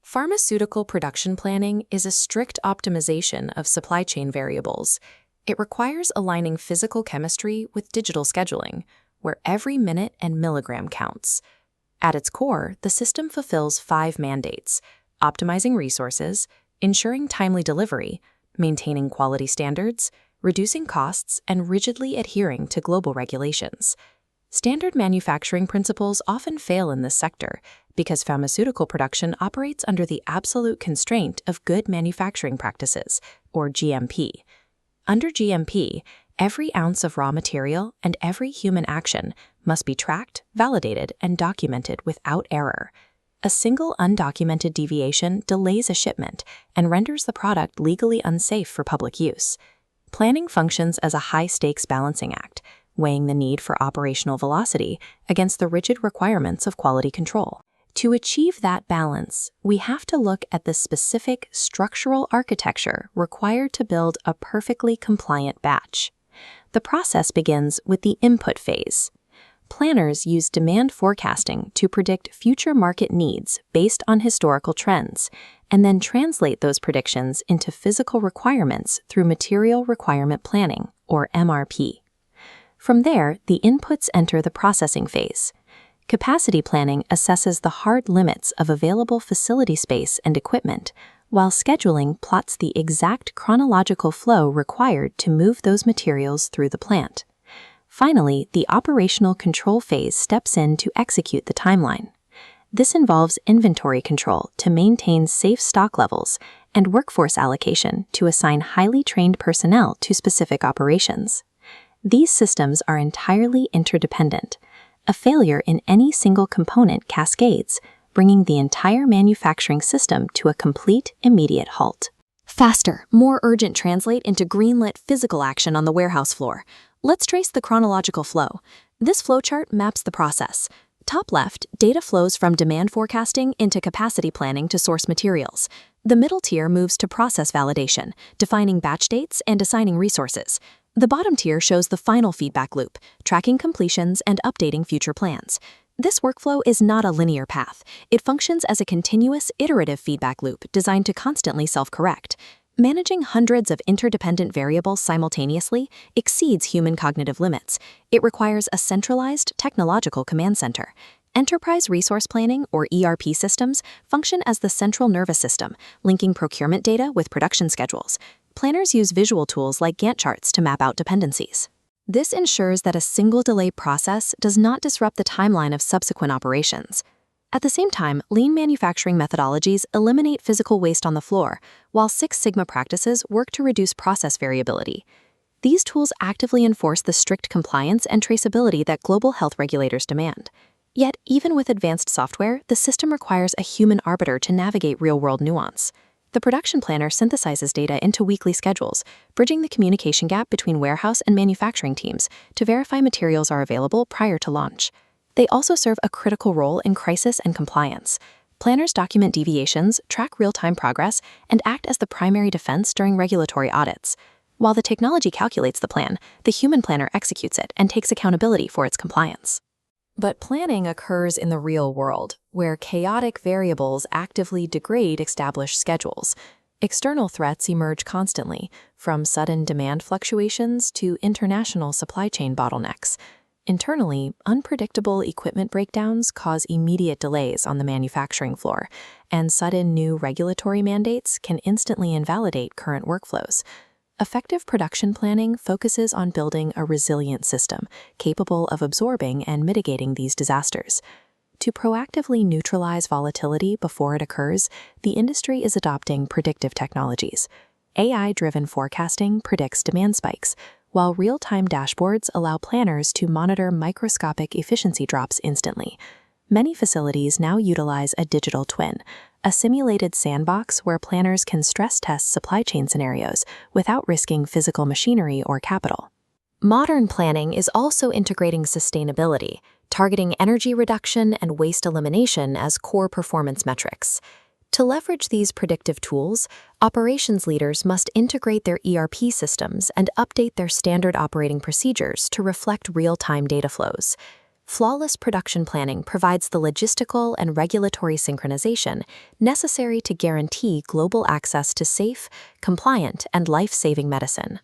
Pharmaceutical production planning is a strict optimization of supply chain variables. It requires aligning physical chemistry with digital scheduling, where every minute and milligram counts. At its core, the system fulfills 5 mandates: optimizing resources, ensuring timely delivery, maintaining quality standards, reducing costs, and rigidly adhering to global regulations. Standard manufacturing principles often fail in this sector because pharmaceutical production operates under the absolute constraint of good manufacturing practices, or GMP. Under GMP, every ounce of raw material and every human action must be tracked, validated, and documented without error. A single undocumented deviation delays a shipment and renders the product legally unsafe for public use. Planning functions as a high-stakes balancing act, weighing the need for operational velocity against the rigid requirements of quality control. To achieve that balance, we have to look at the specific structural architecture required to build a perfectly compliant batch. The process begins with the input phase. Planners use demand forecasting to predict future market needs based on historical trends, and then translate those predictions into physical requirements through material requirement planning, or MRP. From there, the inputs enter the processing phase. Capacity planning assesses the hard limits of available facility space and equipment, while scheduling plots the exact chronological flow required to move those materials through the plant. Finally, the operational control phase steps in to execute the timeline. This involves inventory control to maintain safe stock levels and workforce allocation to assign highly trained personnel to specific operations. These systems are entirely interdependent. A failure in any single component cascades, bringing the entire manufacturing system to a complete, immediate halt. Faster, more urgent translate into greenlit physical action on the warehouse floor. Let's trace the chronological flow. This flowchart maps the process. Top left, data flows from demand forecasting into capacity planning to source materials. The middle tier moves to process validation, defining batch dates and assigning resources. The bottom tier shows the final feedback loop, tracking completions and updating future plans. This workflow is not a linear path. It functions as a continuous, iterative feedback loop designed to constantly self-correct. Managing hundreds of interdependent variables simultaneously exceeds human cognitive limits. It requires a centralized, technological command center. Enterprise resource planning, or ERP systems, function as the central nervous system, linking procurement data with production schedules. Planners use visual tools like Gantt charts to map out dependencies. This ensures that a single delay process does not disrupt the timeline of subsequent operations. At the same time, lean manufacturing methodologies eliminate physical waste on the floor, while Six Sigma practices work to reduce process variability. These tools actively enforce the strict compliance and traceability that global health regulators demand. Yet, even with advanced software, the system requires a human arbiter to navigate real-world nuance. The production planner synthesizes data into weekly schedules, bridging the communication gap between warehouse and manufacturing teams to verify materials are available prior to launch. They also serve a critical role in crisis and compliance. Planners document deviations, track real-time progress, and act as the primary defense during regulatory audits. While the technology calculates the plan, the human planner executes it and takes accountability for its compliance. But planning occurs in the real world, where chaotic variables actively degrade established schedules. External threats emerge constantly, from sudden demand fluctuations to international supply chain bottlenecks. Internally, unpredictable equipment breakdowns cause immediate delays on the manufacturing floor, and sudden new regulatory mandates can instantly invalidate current workflows. Effective production planning focuses on building a resilient system capable of absorbing and mitigating these disasters. To proactively neutralize volatility before it occurs, the industry is adopting predictive technologies. AI-driven forecasting predicts demand spikes, while real-time dashboards allow planners to monitor microscopic efficiency drops instantly. Many facilities now utilize a digital twin, a simulated sandbox where planners can stress test supply chain scenarios without risking physical machinery or capital. Modern planning is also integrating sustainability, targeting energy reduction and waste elimination as core performance metrics. To leverage these predictive tools, operations leaders must integrate their ERP systems and update their standard operating procedures to reflect real-time data flows. Flawless production planning provides the logistical and regulatory synchronization necessary to guarantee global access to safe, compliant, and life-saving medicine.